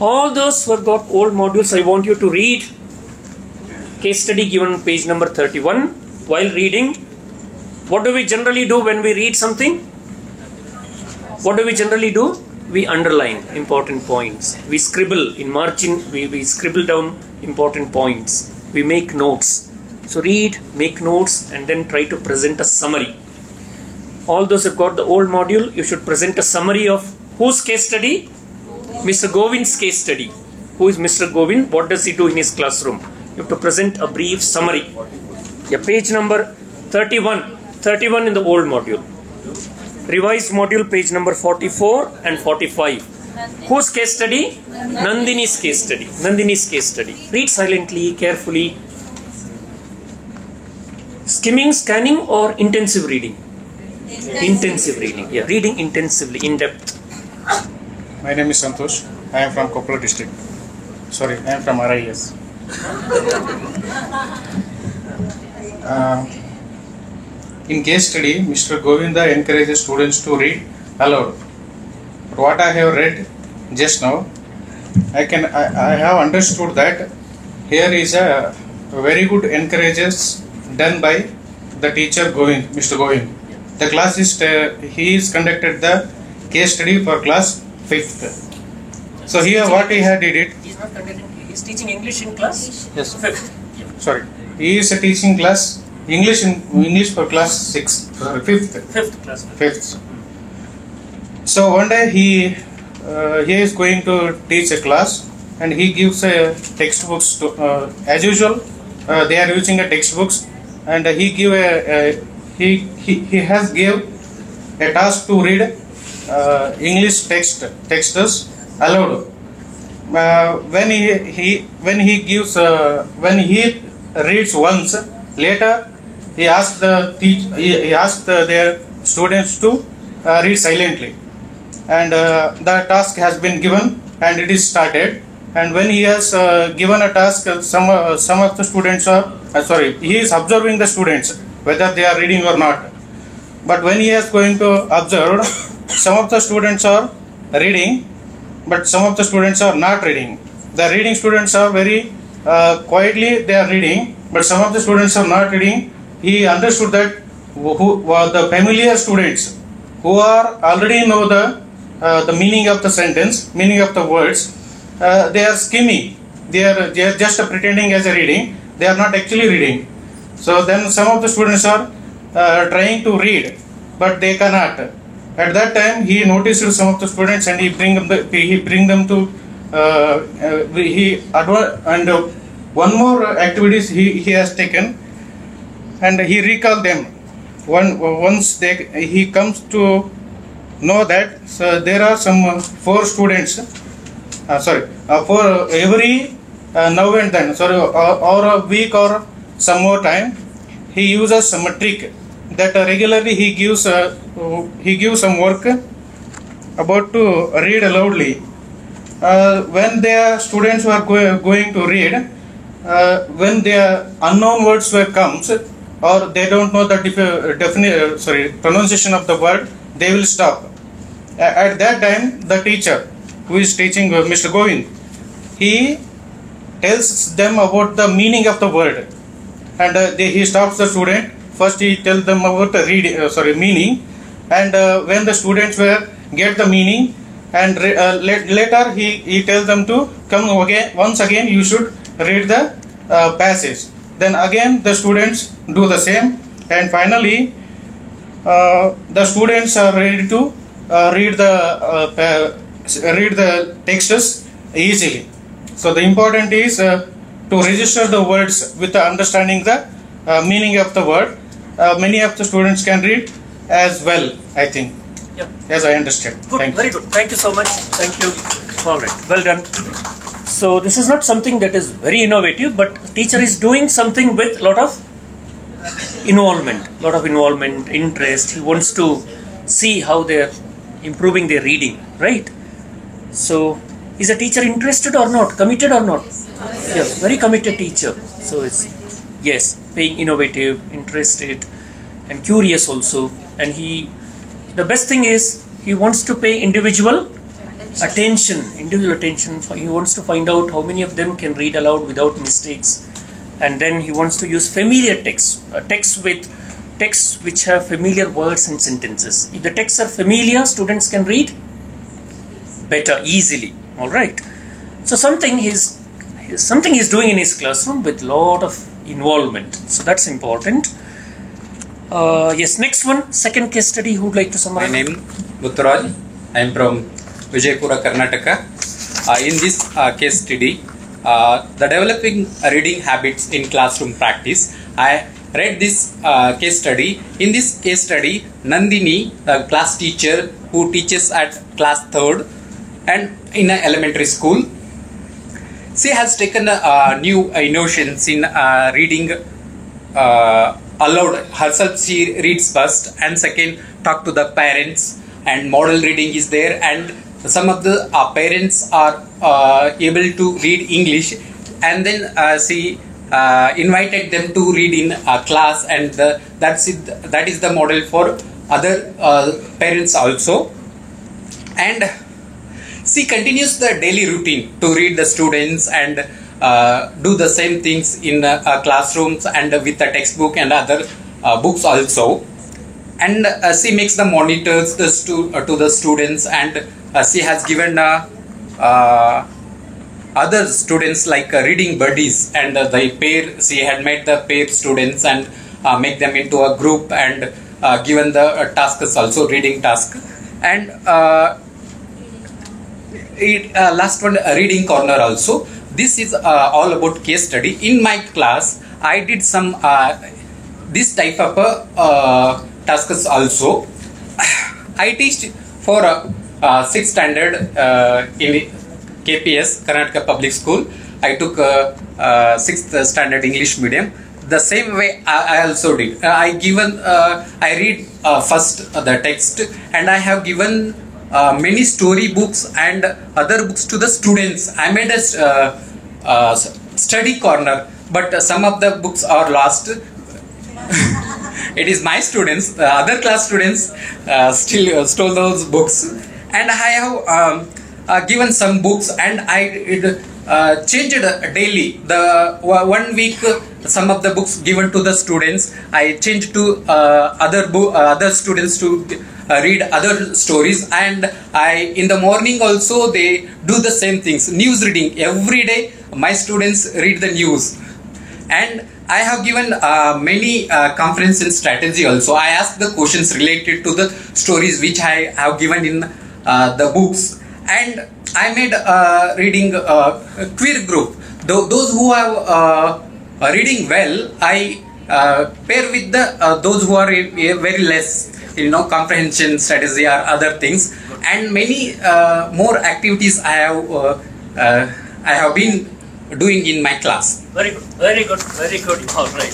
All those who have got old modules, I want you to read case study given on page number 31. While reading, what do we generally do when we read something? What do we generally do? We underline important points. We scribble in margin, we scribble down important points. We make notes. So read, make notes, and then try to present a summary. All those who have got the old module, you should present a summary of whose case study? Mr. Govind's case study. Who is Mr. Govind? What does he do in his classroom? You have to present a brief summary. Yeah, page number 31. 31 in the old module. Revised module, page number 44 and 45. Whose case study? Nandini's case study. Nandini's case study. Read silently, carefully. Skimming, scanning, or intensive reading? Intensive reading. Yeah, reading intensively, in depth. My name is Santosh. I am from Koppal district. Sorry, I am from RIS. In case study, Mr. Govinda encourages students to read aloud. What I have read just now, I have understood that here is a very good encourages done by the teacher Govind, Mr. Govind. The class is he is conducted the case study for class 5th. So here what he had did it. He is not conducting. He is teaching English in class. Yes. 5th. Yeah. Sorry, he is teaching class English for class 6th. Sorry, 5th. 5th class. 5th. So one day he is going to teach a class, and he gives a textbooks to as usual. They are using a textbooks, and he give he has give a task to read English texts aloud. When he reads once, later he asked their students to read silently, and the task has been given and it is started. And when he has given a task, some of the students are he is observing the students whether they are reading or not. But when he is going to observe, some of the students are reading, but some of the students are not reading. The reading students are very quietly they are reading, but some of the students are not reading. He understood that who were the familiar students who are already know the meaning of the sentence, meaning of the words. They are skimming. They are just pretending as a reading. They are not actually reading. So then some of the students are trying to read, but they cannot. At that time, he noticed some of the students and he bring them to one more activities he has taken, and he recalled them. Once he comes to know that there are some 4 students. For every now and then, or a week or some more time, he uses some trick that regularly he gives some work about to read loudly. When their students were going to read, when their unknown words comes, or they don't know the pronunciation of the word, they will stop. At that time, the teacher who is teaching Mr. Govind, he tells them about the meaning of the word, and he stops the student. First he tells them about the meaning, and when the students get the meaning, and later he tells them to come once again you should read the passage. Then again the students do the same, and finally the students are ready to read the texts easily. So the important is to register the words with the understanding the meaning of the word. Many of the students can read as well, I think. Yep. As I understand. Good, Thank very you. good. Thank you so much. Thank you. All right, well done. So this is not something that is very innovative, but teacher is doing something with lot of involvement, interest. He wants to see how they are improving their reading, right? So is a teacher interested or not, committed or not? Yes, very committed teacher. So it's being innovative, interested, and curious also. And the best thing is he wants to pay individual attention, individual attention. He wants to find out how many of them can read aloud without mistakes, and then he wants to use familiar text, texts which have familiar words and sentences. If the texts are familiar, students can read better, easily. All right. So something he's doing in his classroom with lot of involvement. So that's important. Yes, next one, second case study. Who would like to summarize? My name Mutturaj. I am from Vijaypura, Karnataka. In this case study, the developing reading habits in classroom practice, I read this case study. In this case study, Nandini, the class teacher who teaches at class 3rd and in an elementary school, she has taken new innovations in reading aloud. Herself she reads first, and second talk to the parents, and model reading is there, and some of the parents are able to read English, and then she invited them to read in class, and that is the model for other parents also. And she continues the daily routine to read the students and do the same things in classrooms and with the textbook and other books also. And she makes the monitors to the students, and she has given other students like reading buddies, and the pair, she had made the pair students and make them into a group, and given the tasks also, reading task. And last one, reading corner also. This is all about case study. In my class, I did some this type of tasks also. I teach for 6th standard in KPS, Karnataka Public School. I took 6th standard English medium. The same way I also did. I read first the text, and I have given many story books and other books to the students. I made a study corner, but some of the books are lost. It is my students, other class students still stole those books, and I have given some books, and I changed daily. The 1 week some of the books given to the students, I changed to other students to read other stories, and in the morning also they do the same things. News reading every day. My students read the news, and I have given many conference and strategy also. I asked the questions related to the stories which I have given in the books, and I made reading queer group. Those who are reading well, I pair with the those who are very less, comprehension strategy or other things, and many more activities I have been doing in my class. Very good, very good, very good. All right.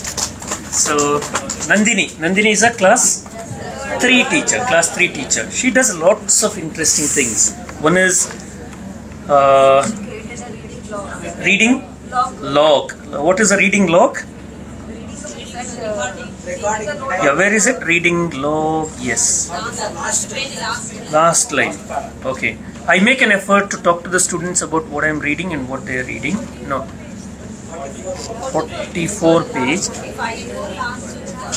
So Nandini is a class 3 teacher, class 3 teacher. She does lots of interesting things. One is reading log. What is a reading log? Yeah, where is it? Reading log. Yes. Last line. Okay. I make an effort to talk to the students about what I am reading and what they are reading. No. 44 page.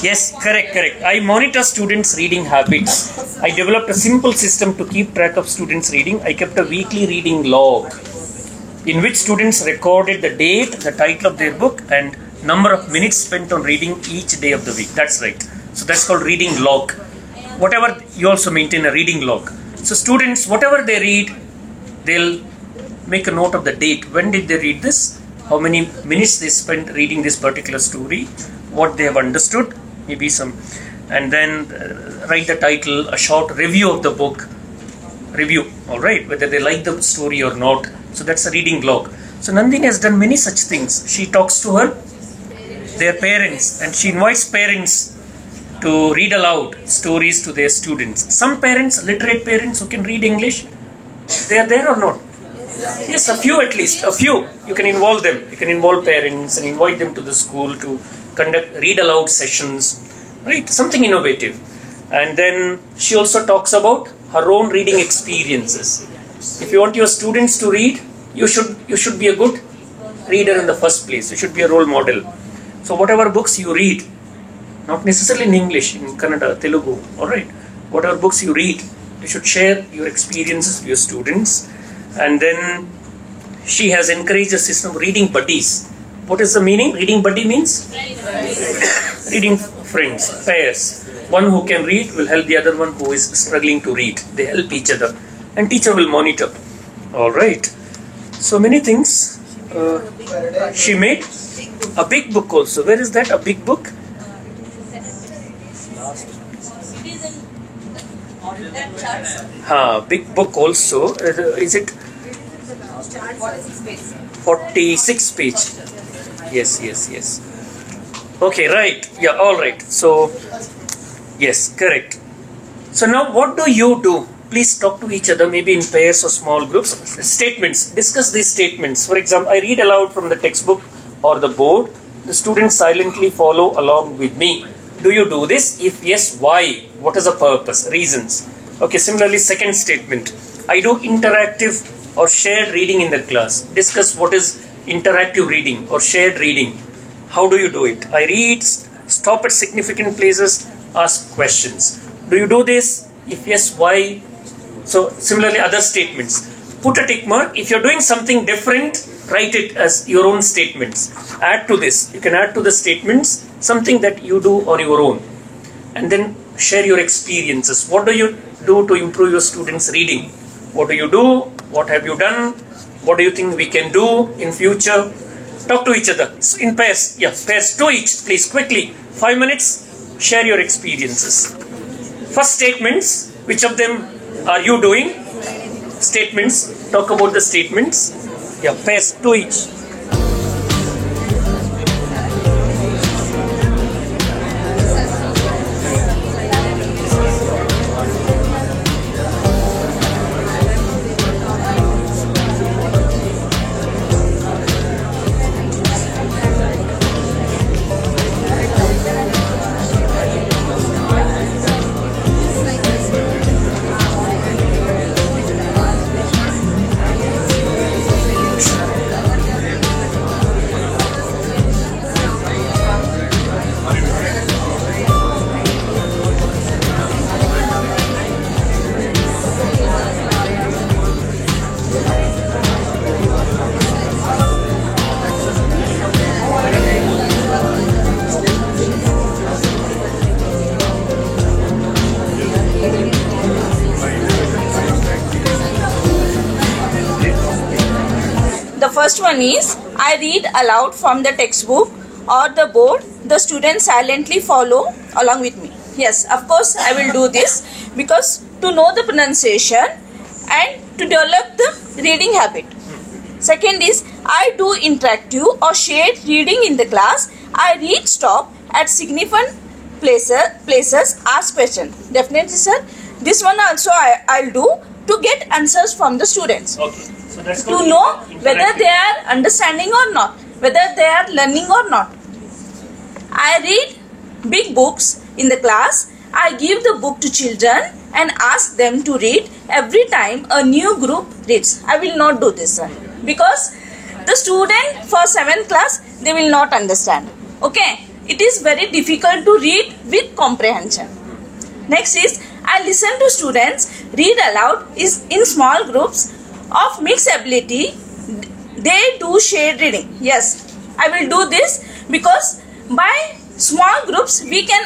Yes, correct. I monitor students' reading habits. I developed a simple system to keep track of students' reading. I kept a weekly reading log in which students recorded the date, the title of their book, and number of minutes spent on reading each day of the week. That's right. So that's called reading log. Whatever, you also maintain a reading log. So students, whatever they read, they'll make a note of the date. When did they read this? How many minutes they spent reading this particular story? What they have understood? Maybe some. And then write the title, a short review of the book. Review, alright, whether they like the story or not. So that's a reading log. So Nandini has done many such things. She talks to their parents, and she invites parents to read aloud stories to their students. Some parents, literate parents who can read English, they are there or not? Yes, a few at least, a few. You can involve them. You can involve parents and invite them to the school to conduct read aloud sessions, right? Something innovative. And then she also talks about her own reading experiences. If you want your students to read, you should be a good reader in the first place. You should be a role model. So whatever books you read, not necessarily in English, in Kannada, Telugu, alright, whatever books you read, you should share your experiences with your students. And then she has encouraged a system of reading buddies. What is the meaning? Reading buddy means? Reading friends, pairs. One who can read will help the other one who is struggling to read. They help each other. And teacher will monitor. Alright. So many things. She made a big book also. Where is that? A big book? Big book also. Is it 46 page? Yes. Okay, right. Yeah, all right. So, yes, correct. So now what do you do? Please talk to each other, maybe in pairs or small groups. Statements. Discuss these statements. For example, I read aloud from the textbook or the board. The students silently follow along with me. Do you do this? If yes, why? What is the purpose? Reasons. Okay, similarly, second statement. I do interactive or shared reading in the class. Discuss what is interactive reading or shared reading. How do you do it? I read, stop at significant places, ask questions. Do you do this? If yes, why? So similarly, other statements. Put a tick mark. If you're doing something different, write it as your own statements. Add to this. You can add to the statements something that you do on your own. And then share your experiences. What do you do to improve your students' reading? What do you do? What have you done? What do you think we can do in future? Talk to each other in pairs. Yeah, pairs, 2 each, please, quickly. 5 minutes. Share your experiences. First statements. Which of them are you doing? Statements. Talk about the statements. Yeah, pairs, 2 each. First one is, I read aloud from the textbook or the board. The students silently follow along with me. Yes, of course I will do this because to know the pronunciation and to develop the reading habit. Second is, I do interactive or shared reading in the class. I read, stop at significant places, ask questions. Definitely, sir. This one also I'll do to get answers from the students. Okay. So that's to know whether they are understanding or not, whether they are learning or not. I read big books in the class. I give the book to children and ask them to read every time a new group reads. I will not do this, sir, because the student for 7th class, they will not understand. Okay, it is very difficult to read with comprehension. Next is, I listen to students read aloud is in small groups of mixed ability. They do shared reading. Yes, I will do this because by small groups we can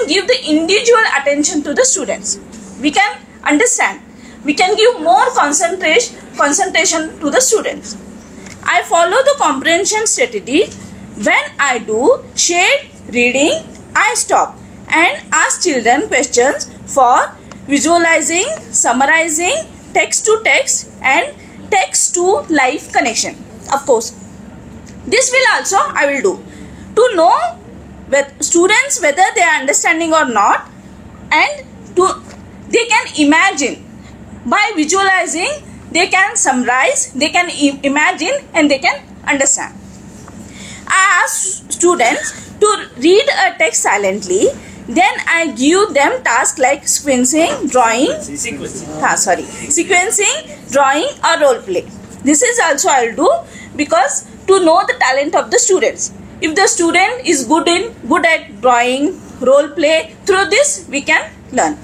give the individual attention to the students. We can understand. We can give more concentration to the students. I follow the comprehension strategy. When I do shared reading, I stop and ask children questions for visualizing, summarizing, text to text and text to life connection. Of course, this will also I will do to know students whether they are understanding or not, and they can imagine. By visualizing, they can summarize, they can imagine and they can understand. I ask students to read a text silently. Then I give them tasks like sequencing, drawing, drawing or role play. This is also I'll do because to know the talent of the students. If the student is good at drawing, role play, through this we can learn.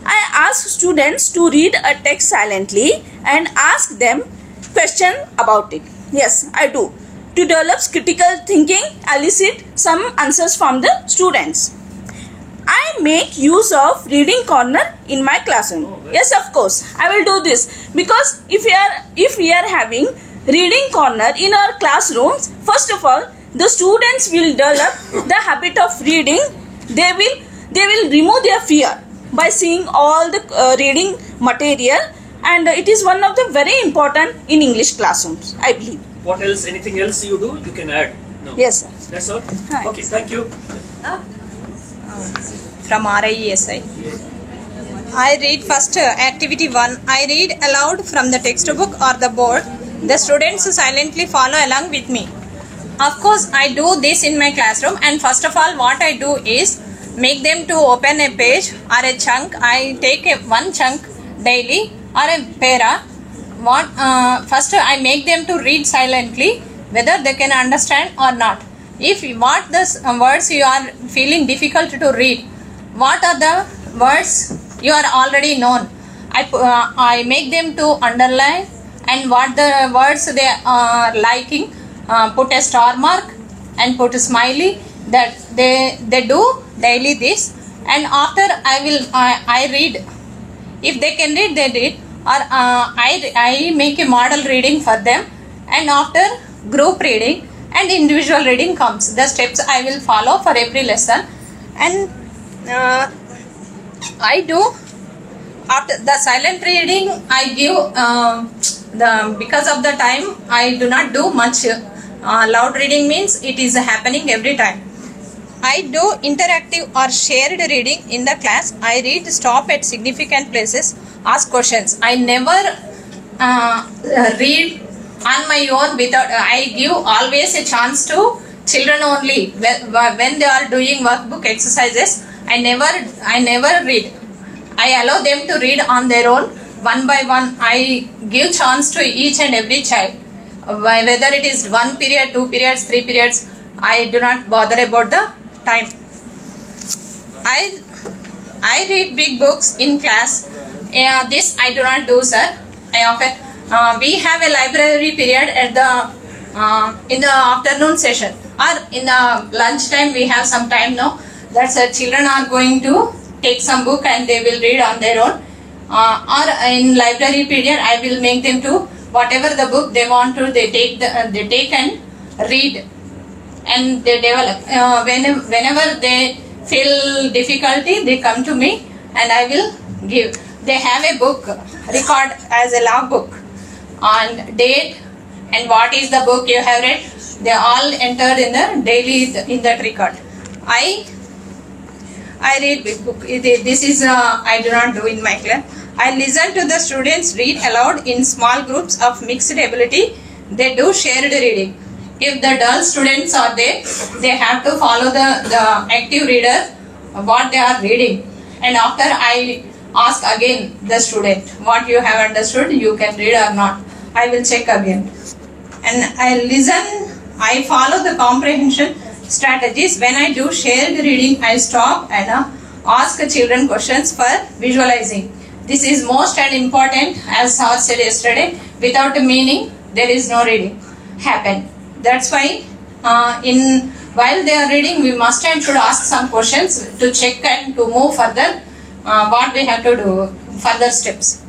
I ask students to read a text silently and ask them question about it. Yes, I do. To develop critical thinking, elicit some answers from the students. I make use of reading corner in my classroom. Yes, of course, I will do this because if we are having reading corner in our classrooms, first of all, the students will develop the habit of reading. They will remove their fear by seeing all the reading material, and it is one of the very important in English classrooms, I believe. What else? Anything else you do? You can add. No. Yes, sir. That's all. Hi. Okay. Thank you. From RIESI. I read first activity 1. I read aloud from the textbook or the board. The students silently follow along with me. Of course, I do this in my classroom, and first of all what I do is make them to open a page or a chunk. I take one chunk daily or a para. First I make them to read silently whether they can understand or not. If what the words you are feeling difficult to read, what are the words you are already known, I make them to underline, and what the words they are liking, put a star mark and put a smiley. That they do daily this, and after I read. If they can read, they read, or I make a model reading for them, and after group reading and individual reading comes. The steps I will follow for every lesson, and I do after the silent reading. I give because of the time I do not do much. Loud reading means it is happening every time. I do interactive or shared reading in the class. I read, stop at significant places, ask questions. I never read on my own without. I give always a chance to children only when they are doing workbook exercises. I never read. I allow them to read on their own one by one. I give chance to each and every child. Whether it is 1 period, 2 periods, 3 periods, I do not bother about the time. I read big books in class. This I do not do, sir. I often we have a library period at the in the afternoon session, or in the lunch time we have some time now. That's children are going to take some book and they will read on their own. Or in library period, I will make them to whatever the book they want to, they take and read, and they develop. Whenever they feel difficulty, they come to me and I will give. They have a book record as a log book and date and what is the book you have read. They all entered in the daily in that record. I read big book. This is I do not do in my class. I listen to the students read aloud in small groups of mixed ability. They do shared reading. If the dull students are there, they have to follow the active reader what they are reading. And after I ask again the student what you have understood, you can read or not. I will check again. And I listen, I follow the comprehension strategies. When I do shared reading, I stop and ask children questions for visualizing. This is most and important, as Sir said yesterday. Without a meaning, there is no reading happen. That's why while they are reading, we must and should ask some questions to check and to move further what we have to do, further steps.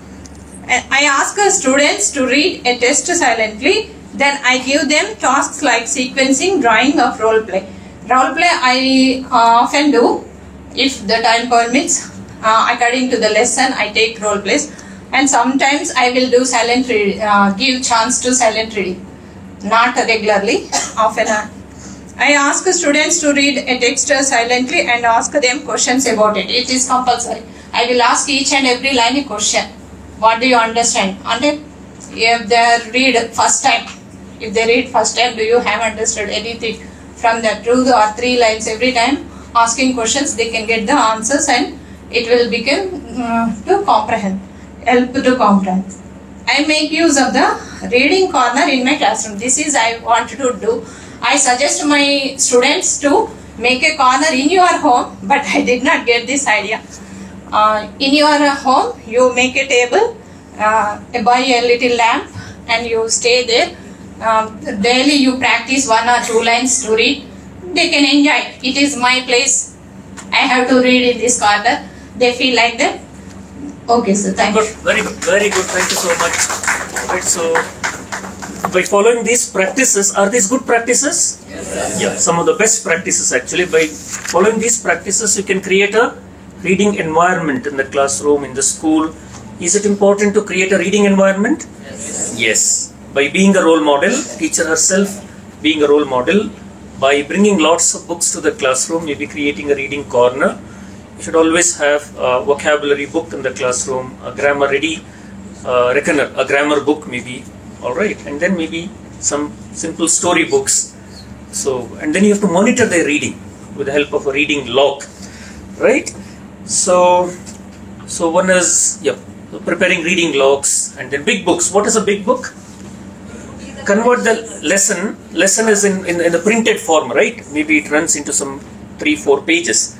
I ask students to read a text silently. Then I give them tasks like sequencing, drawing of role play. Role play I often do if the time permits. According to the lesson, I take role plays, and sometimes I will do silent reading, give chance to silent reading, not regularly. Often I ask students to read a text silently and ask them questions about it. It is compulsory. I will ask each and every line a question. What do you understand? And if they read first time, do you have understood anything from the 2 or 3 lines every time? asking questions, they can get the answers, and it will become to comprehend, help to comprehend. I make use of the reading corner in my classroom. This is I want to do. I suggest my students to make a corner in your home, but I did not get this idea. In your home, you make a table, buy a little lamp, and you stay there. Daily you practice 1 or 2 lines to read. They can enjoy. It is my place. I have to read in this corner. They feel like that. Okay, sir. Thank you. Very good. Very good. Thank you so much. Right. So, by following these practices, are these good practices? Yes. Yeah. Some of the best practices actually. By following these practices, you can create a reading environment in the classroom, in the school. Is it important to create a reading environment? Yes. Yes. By being a role model, teacher herself being a role model, by bringing lots of books to the classroom, maybe creating a reading corner. You should always have a vocabulary book in the classroom, a grammar ready reckoner, a grammar book maybe, alright, and then maybe some simple story books. So, and then you have to monitor their reading with the help of a reading log, right? So one is, preparing reading logs, and then big books. What is a big book? Convert the lesson is in the printed form, right? Maybe it runs into some 3-4 pages.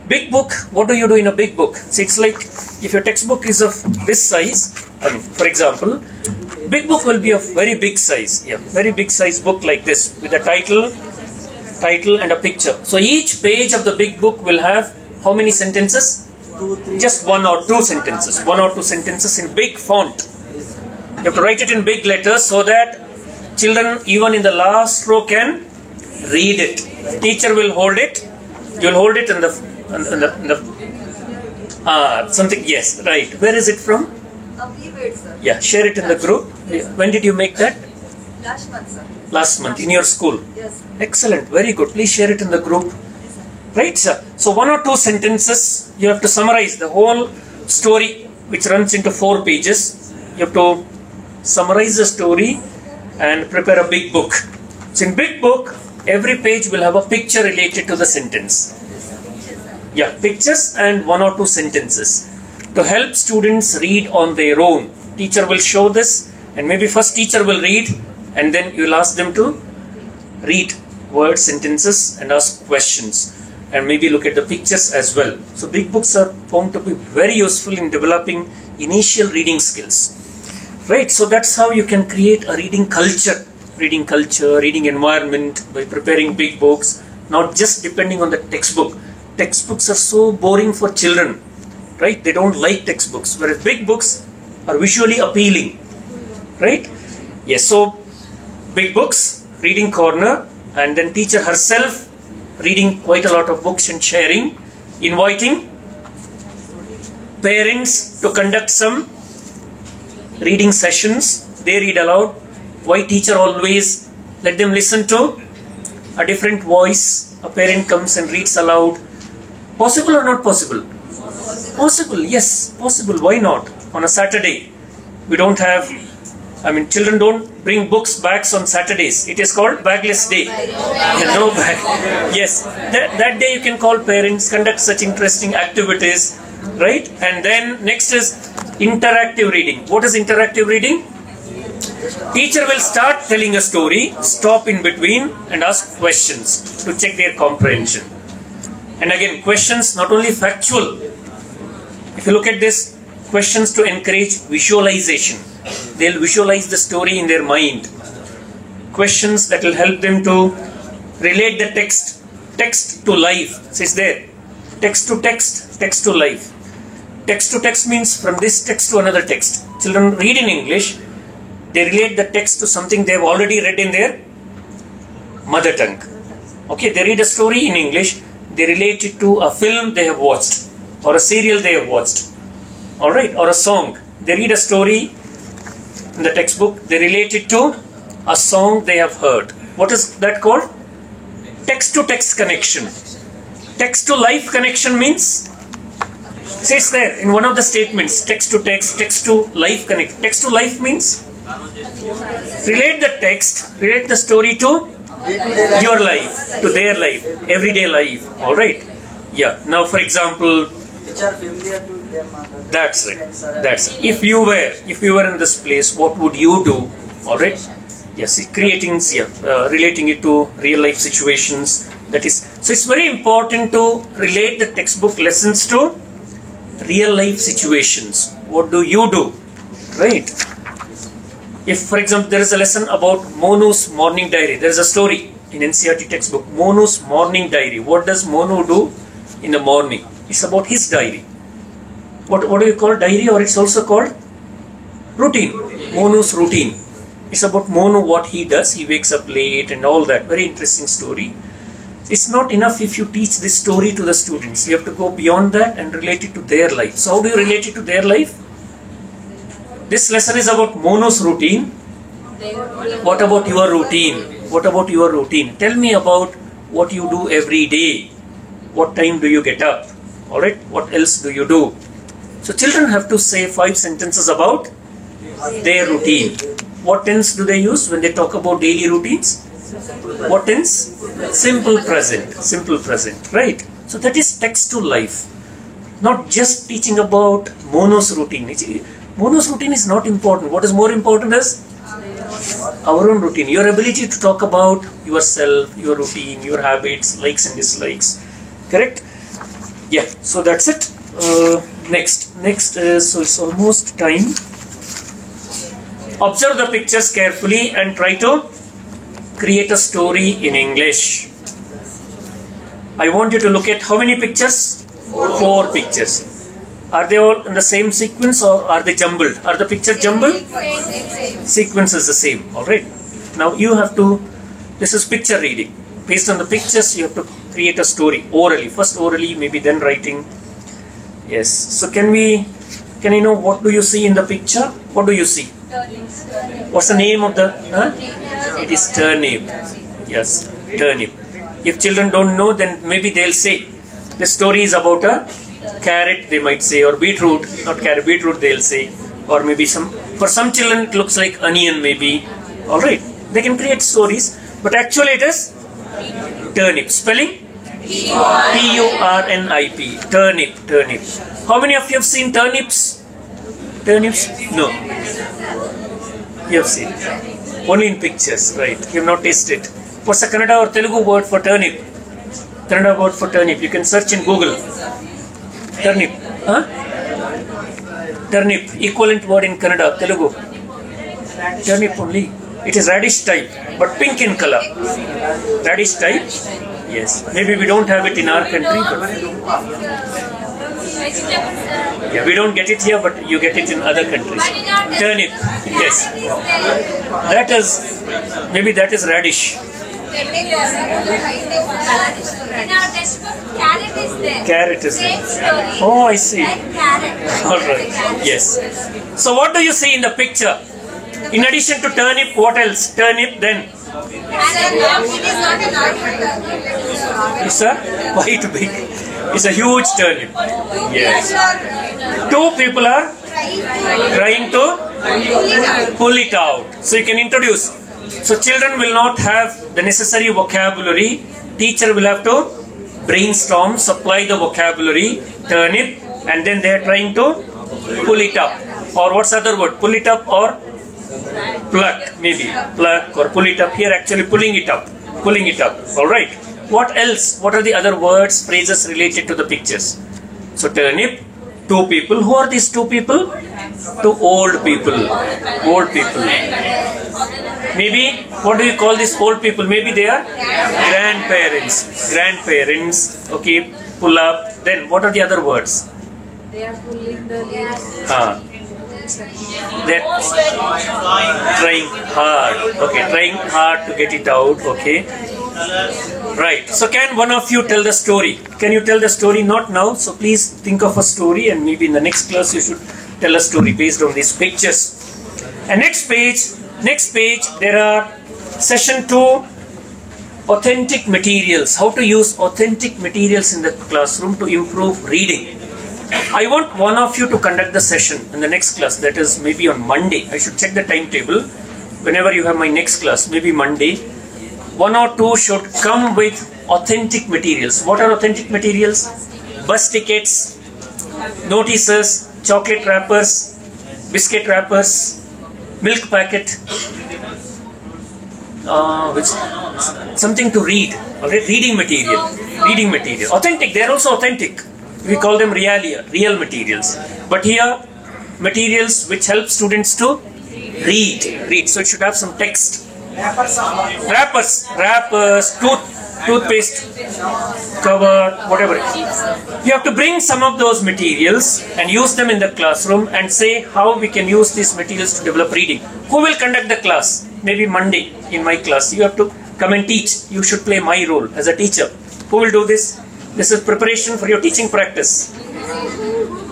Big book, what do you do in a big book? So it's like if your textbook is of this size, for example, big book will be of very big size, very big size book like this with a title and a picture. So each page of the big book will have how many sentences? Just 1 or 2 sentences. 1 or 2 sentences in big font. You have to write it in big letters so that children even in the last row can read it. Teacher will hold it. You will hold it in the something. Yes, right. Where is it from? Sir. Yeah, share it in the group. When did you make that? Last month, sir. Last month in your school. Yes. Excellent. Very good. Please share it in the group. Right, sir. So 1 or 2 sentences. You have to summarize the whole story, which runs into 4 pages. You have to summarize the story and prepare a big book. So in big book, every page will have a picture related to the sentence. Yeah, pictures and 1 or 2 sentences to help students read on their own. Teacher will show this, and maybe first teacher will read, and then you will ask them to read words, sentences, and ask questions, and maybe look at the pictures as well. So big books are found to be very useful in developing initial reading skills. Right, so that's how you can create a reading culture, reading environment by preparing big books, not just depending on the textbook. Textbooks are so boring for children, right? They don't like textbooks, whereas big books are visually appealing, right? Yes, so big books, reading corner, and then teacher herself reading quite a lot of books and sharing, inviting parents to conduct some reading sessions. They read aloud. Why teacher always let them listen to a different voice? A parent comes and reads aloud. Possible or not possible? Possible, yes, possible. Why not? On a Saturday, we don't have, children don't bring bags on Saturdays. It is called bagless day. No bag. Yes, that day you can call parents, conduct such interesting activities, right? And then next is interactive reading. What is interactive reading? Teacher will start telling a story, stop in between and ask questions to check their comprehension. And again, questions not only factual. If you look at this, questions to encourage visualization. They'll visualize the story in their mind. Questions that will help them to relate the text to life. So it's there. Text to text, text to life. Text to text means from this text to another text. Children read in English, they relate the text to something they have already read in their mother tongue. Okay, they read a story in English, they relate it to a film they have watched, or a serial they have watched, alright, or a song. They read a story in the textbook, they relate it to a song they have heard. What is that called? Text to text connection. Text to life connection means, says there in one of the statements, text to text, text to life connect. Text to life means relate the text, relate the story to Your life, to their life, everyday life. All right. Yeah. Now, for example, which are familiar to them. that's right. That's it. If you were in this place, what would you do? All right. Yes, creating, relating it to real life situations. That is, so it's very important to relate the textbook lessons to real life situations. What do you do? Right. If, for example, there is a lesson about Monu's morning diary, there is a story in NCERT textbook, Monu's morning diary. What does Monu do in the morning? It's about his diary. What do you call diary, or it's also called routine? Monu's routine. It's about Monu, what he does. He wakes up late and all that. Very interesting story. It's not enough if you teach this story to the students. You have to go beyond that and relate it to their life. So how do you relate it to their life? This lesson is about Monu's routine. What about your routine? What about your routine? Tell me about what you do every day. What time do you get up? Alright, what else do you do? So children have to say 5 sentences about their routine. What tense do they use when they talk about daily routines? What tense? Simple present. Simple present, right? So that is text to life. Not just teaching about Monu's routine. Monu's routine is not important. What is more important is our own routine. Your ability to talk about yourself, your routine, your habits, likes and dislikes. Correct? Yeah, so that's it. Next is, so it's almost time. Observe the pictures carefully and try to create a story in English. I want you to look at how many pictures? 4 pictures. Are they all in the same sequence or are they jumbled? Are the pictures jumbled? Sequence is the same. Alright. Now you have to, this is picture reading. Based on the pictures, you have to create a story orally. First orally, maybe then writing. Yes. So can I know what do you see in the picture? What do you see? What's the name of the? It is turnip. Yes, turnip. If children don't know, then maybe they'll say the story is about a carrot, they might say, or beetroot. Not carrot, beetroot they'll say, or maybe for some children it looks like onion maybe. All right, they can create stories, but actually it is turnip. Spelling? T-U-R-N-I-P. Turnip. Turnip. How many of you have seen turnips? Turnips? No. You have seen. Only in pictures, right? You have not tasted. What's the Kannada or Telugu word for turnip? Kannada word for turnip. You can search in Google. Turnip. Huh? Turnip. Equivalent word in Kannada, Telugu. Turnip only. It is radish type, but pink in color. Radish type. Yes. Maybe we don't have it in our country, but yeah, we don't get it here, but you get it in other countries. Turnip. Yes. That is, maybe that is radish. Carrot is there. Oh, I see. Alright. Yes. So what do you see in the picture? In addition to turnip, what else? Turnip, then? It's a white big. It's a huge turnip. Yes. 2 people are trying to pull it out. So you can introduce. So children will not have the necessary vocabulary. Teacher will have to brainstorm, supply the vocabulary, turnip, and then they are trying to pull it up. Or what's the other word? Pull it up or pluck, maybe. Pluck or pull it up. Here actually pulling it up. Pulling it up. Alright. What else? What are the other words, phrases related to the pictures? So turnip, 2 people. Who are these 2 people? 2 old people. Old people. Maybe, what do you call these old people? Maybe they are grandparents. Grandparents. Okay, pull up. Then what are the other words? They are pulling the leaves. They're trying hard. Okay, trying hard to get it out. Okay. Right. So can one of you tell the story? Can you tell the story? Not now. So please think of a story, and maybe in the next class you should tell a story based on these pictures. And next page, there are session 2, authentic materials. How to use authentic materials in the classroom to improve reading. I want one of you to conduct the session in the next class. That is maybe on Monday. I should check the timetable. Whenever you have my next class, maybe Monday. one or two should come with authentic materials. What are authentic materials? Bus tickets, notices, chocolate wrappers, biscuit wrappers, milk packet, something to read. Alright, reading material, authentic. They are also authentic. We call them real materials. But here, materials which help students to read. So it should have some text. Wrappers, toothpaste, cover, whatever. You have to bring some of those materials and use them in the classroom and say how we can use these materials to develop reading. Who will conduct the class? Maybe Monday in my class. You have to come and teach. You should play my role as a teacher. Who will do this? This is preparation for your teaching practice.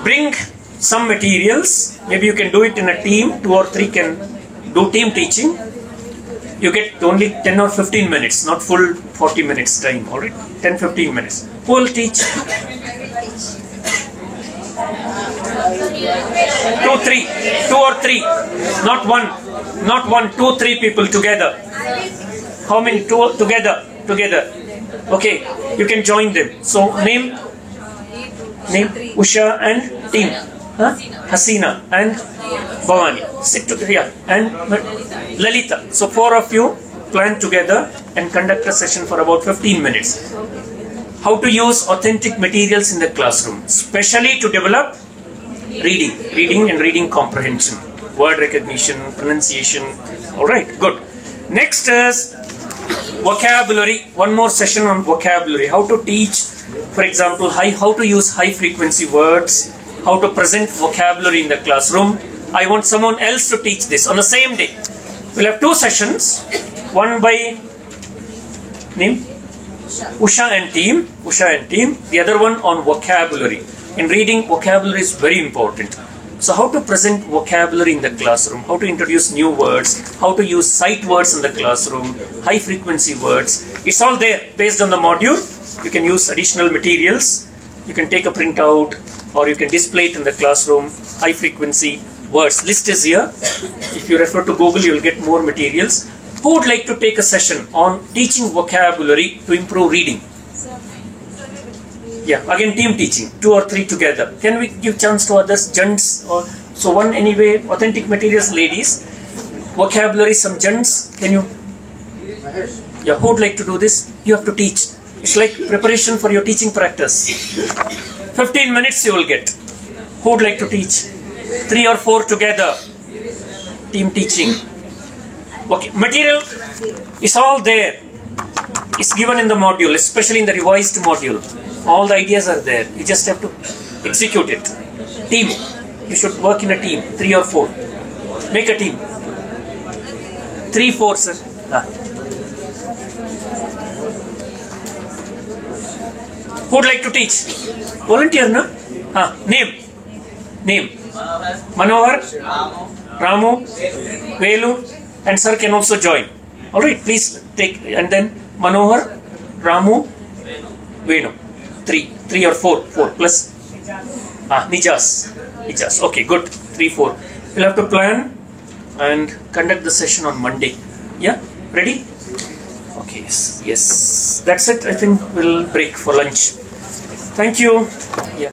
Bring some materials. Maybe you can do it in a team. 2 or 3 can do team teaching. You get only 10 or 15 minutes, not full 40 minutes time, alright? 10-15 minutes. Who will teach? 2, or 3, not one, 2, 3 people together. How many? 2 together. Okay, you can join them. So name Usha and team. Hasina and Bhavani. Sit together here. And Lalita. So 4 of you plan together and conduct a session for about 15 minutes. How to use authentic materials in the classroom, especially to develop reading and reading comprehension, word recognition, pronunciation. Alright, good. Next is vocabulary. One more session on vocabulary. How to teach, for example, how to use high frequency words, how to present vocabulary in the classroom. I want someone else to teach this on the same day. We'll have 2 sessions, one by name Usha and team, the other one on vocabulary. In reading, vocabulary is very important. So how to present vocabulary in the classroom, how to introduce new words, how to use sight words in the classroom, high frequency words. It's all there based on the module. You can use additional materials. You can take a printout or you can display it in the classroom. High frequency words list is here. If you refer to Google, you will get more materials. Who would like to take a session on teaching vocabulary to improve reading? Yeah, again team teaching, 2 or 3 together. Can we give chance to others, gents? Or so one anyway, authentic materials, ladies. Vocabulary, some gents. Can you? Yeah, who would like to do this? You have to teach. It's like preparation for your teaching practice. 15 minutes you will get. Who would like to teach? 3 or 4 together. Team teaching. Okay, material is all there. It's given in the module, especially in the revised module. All the ideas are there. You just have to execute it. Team. You should work in a team. 3 or 4. Make a team. 3, 4, sir. Who would like to teach? Volunteer, no? Name. Manohar, Ramu, Velu, and sir can also join. Alright, please take, and then Manohar, Ramu, Venu. 3 or 4 plus Nijas. Okay, good. 3, 4. We'll have to plan and conduct the session on Monday. Yeah, ready? Okay, yes. That's it. I think we'll break for lunch. Thank you. Yeah.